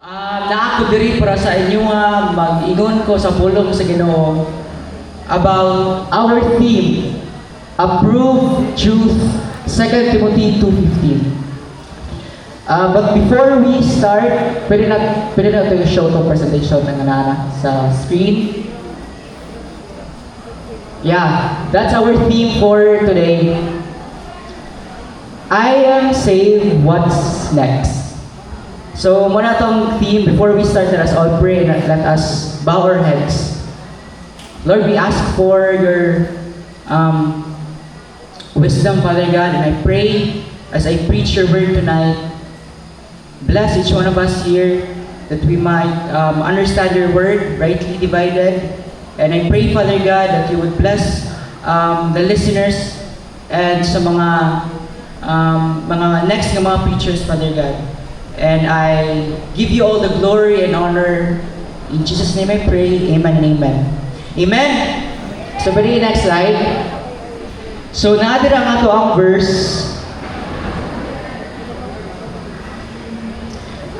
Naa ko diri para sa inyo nga mag-ingon ko sa pulong sa Ginoo about our theme, Approved Truth, 2 Timothy 2:15. But before we start, pwede na ito yung show itong presentation ng nana sa screen. Yeah, that's our theme for today. I am saved, what's next? So, muna itong theme, before we start, let us all pray and let us bow our heads. Lord, we ask for your wisdom, Father God, and I pray as I preach your word tonight, bless each one of us here that we might understand your word, rightly divided. And I pray, Father God, that you would bless the listeners and sa mga next nga mga preachers, Father God. And I give you all the glory and honor. In Jesus' name I pray, amen and amen. Amen? So, bali next slide. So, naadira nga to ang verse.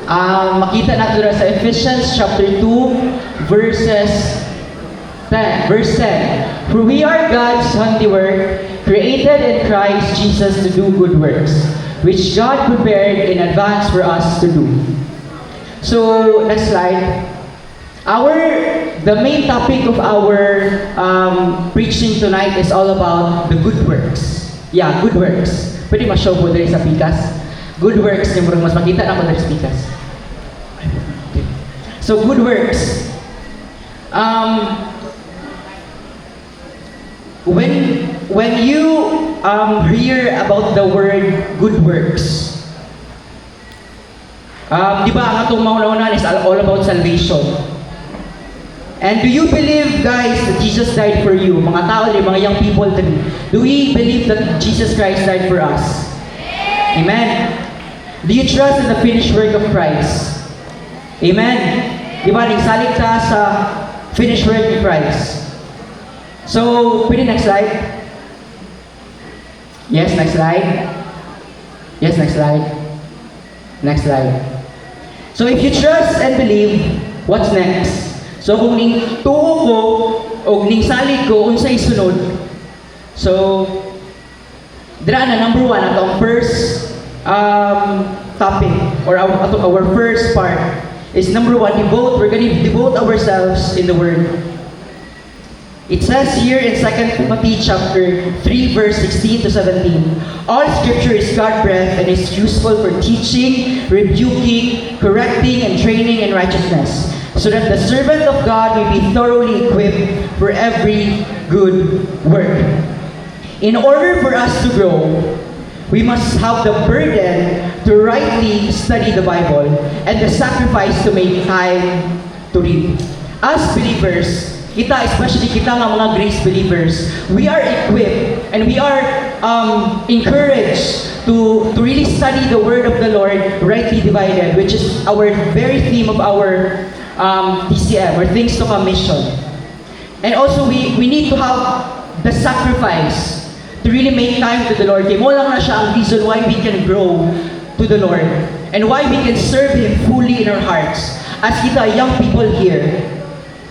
Makita nato sa Ephesians chapter 2, verses 10. Verse 10. For we are God's handiwork, created in Christ Jesus to do good works, which God prepared in advance for us to do. So, next slide. The main topic of our preaching tonight is all about the good works. Yeah, good works. Pwede ma-show po dito sa Pikas. Good works, yung mas makita na mo dito sa Pikas. So, good works. When you hear about the word good works, di ba ang atong mauna-unahan is all about salvation. And do you believe, guys, that Jesus died for you? Mga tao, mga young people, do we believe that Jesus Christ died for us? Amen. Do you trust in the finished work of Christ? Amen. Di ba, nagsalig ka sa finished work of Christ? So, pwede next slide. Yes, next slide. Yes, next slide. Next slide. So, if you trust and believe, what's next? So, kung ning tuo ko o ning salig ko, unsay sunod. So, dira na number 1 atong first topic or our first part is number 1, we're going to devote ourselves in the Word. It says here in 2 Timothy chapter 3 verse 16 to 17, all scripture is God-breathed and is useful for teaching, rebuking, correcting, and training in righteousness, so that the servant of God may be thoroughly equipped for every good work. In order for us to grow, we must have the burden to rightly study the Bible and the sacrifice to make time to read. As believers, especially kita nga mga grace believers, we are equipped and we are encouraged to really study the Word of the Lord rightly divided, which is our very theme of our TCM, or Things to Come mission. And also, we need to have the sacrifice to really make time to the Lord. Kaya mo lang na siya ang reason why we can grow to the Lord and why we can serve Him fully in our hearts. As kita, young people here,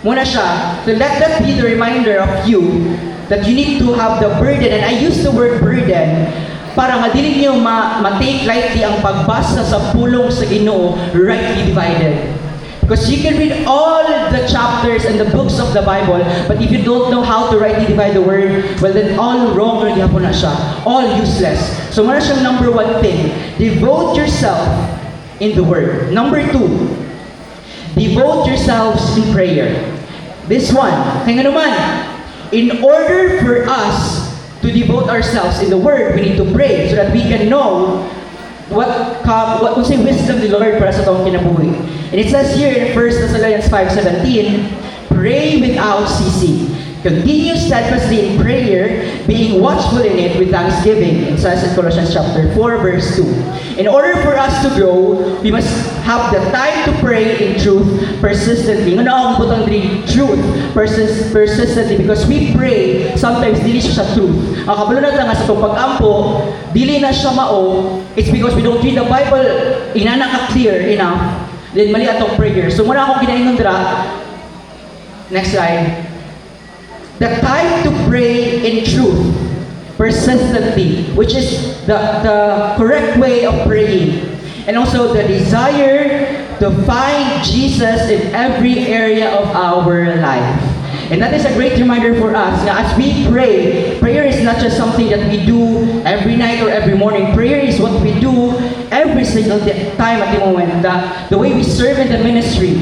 muna siya, to let that be the reminder of you that you need to have the burden. And I use the word burden para nga dili niyo ma-take lightly ang pagbasa sa pulong sa Ginoo rightly divided. Because you can read all the chapters and the books of the Bible, but if you don't know how to rightly divide the word, well then all wrong na gyapon na siya. All useless. So muna siyang number 1 thing. Devote yourself in the word. Number 2, devote yourselves in prayer. This one, kaya naman, in order for us to devote ourselves in the Word, we need to pray so that we can know what say wisdom the Lord para sa taong kinabuhi. And it says here in 1 Thessalonians 5:17, pray without ceasing. Continue steadfastly in prayer, being watchful in it with thanksgiving. It says in Colossians chapter 4, verse 2. In order for us to grow, we must have the time to pray in truth persistently. Ano ang butang din truth persistently? Because we pray, sometimes dili siya sa truth. Ang kabulunag lang sa itong pag-ampo, dili na siya mao, it's because we don't read the Bible inana ka clear enough. Then mali atong prayer. So muna akong ginaingon dira. Next slide. The time to pray in truth, persistently, which is the correct way of praying. And also the desire to find Jesus in every area of our life. And that is a great reminder for us na as we pray, prayer is not just something that we do every night or every morning. Prayer is what we do every single time at the moment. The way we serve in the ministry.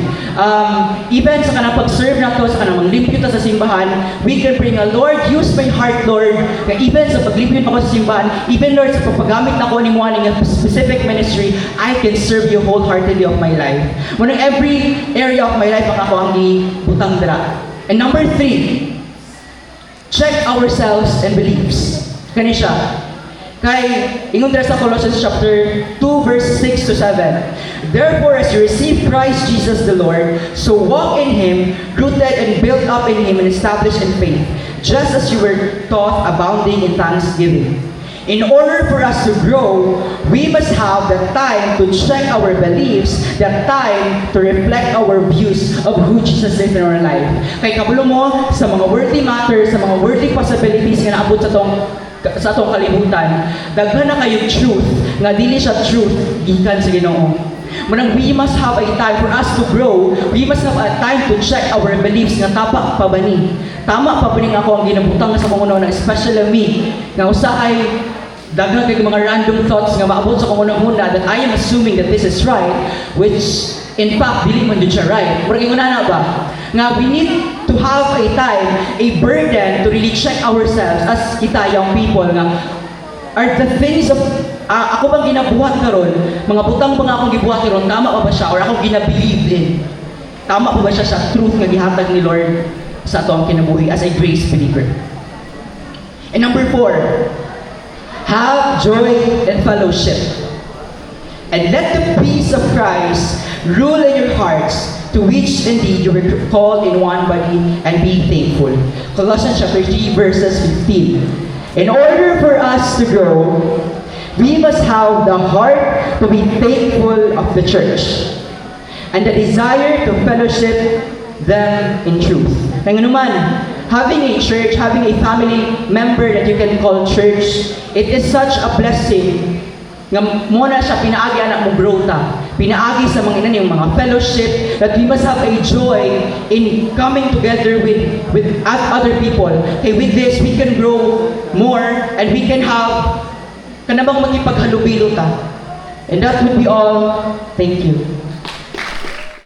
Even sa kanang pag-serve na to, sa kanang manglimpyo ta sa simbahan, we can pray nga, Lord, use my heart, Lord. Na even sa paglimpyo ako sa simbahan, even Lord, sa pagpagamit na ko ni mo ng specific ministry, I can serve you wholeheartedly of my life. Muna every area of my life, ang ako ang ibutang dira. And number 3, check ourselves and beliefs. Kani siya. Kay, ingon dira sa Colossians chapter 2, verse 6 to 7. Therefore, as you receive Christ Jesus the Lord, so walk in Him, rooted and built up in Him and established in faith, just as you were taught, abounding in thanksgiving. In order for us to grow, we must have the time to check our beliefs, the time to reflect our views of who Jesus is in our life. Kay kabulo mo sa mga worthy matters, sa mga worthy possibilities nga naabot sa atong kalibutan, daghan na kayo truth, nga dili siya truth, gikan sa Ginoo. Munang we must have a time for us to grow, we must have a time to check our beliefs nga tama pa ba ni? Tama pa ba ni ako ang ginabutang sa mga na especially me, nga usahay daghan kay mga random thoughts nga maabot sa kung that I am assuming that this is right, which in fact dili man jud siya right. Murag ingon na ba? Nga we need to have a time, a burden to really check ourselves as kita young people nga are the things of ako bang ginabuhat karon, mga butang ba nga akong gibuhat karon, tama pa ba siya or akong ginabelieve in? Tama pa ba siya sa truth nga gihatag ni Lord sa ato ang kinabuhi as a grace believer? And number 4, have joy and fellowship. And let the peace of Christ rule in your hearts, to which indeed you were called in one body, and be thankful. Colossians chapter 3, verses 15. In order for us to grow, we must have the heart to be thankful of the church, and the desire to fellowship them in truth. Kaya naman, having a church, having a family member that you can call church, it is such a blessing. Nga muna siya pinaagi anak mo growth pinaagi sa mga inan yung mga fellowship, that we must have a joy in coming together with other people. Okay, with this we can grow more and we can have kanabang makipaghalubilo ta. And that would be all. Thank you.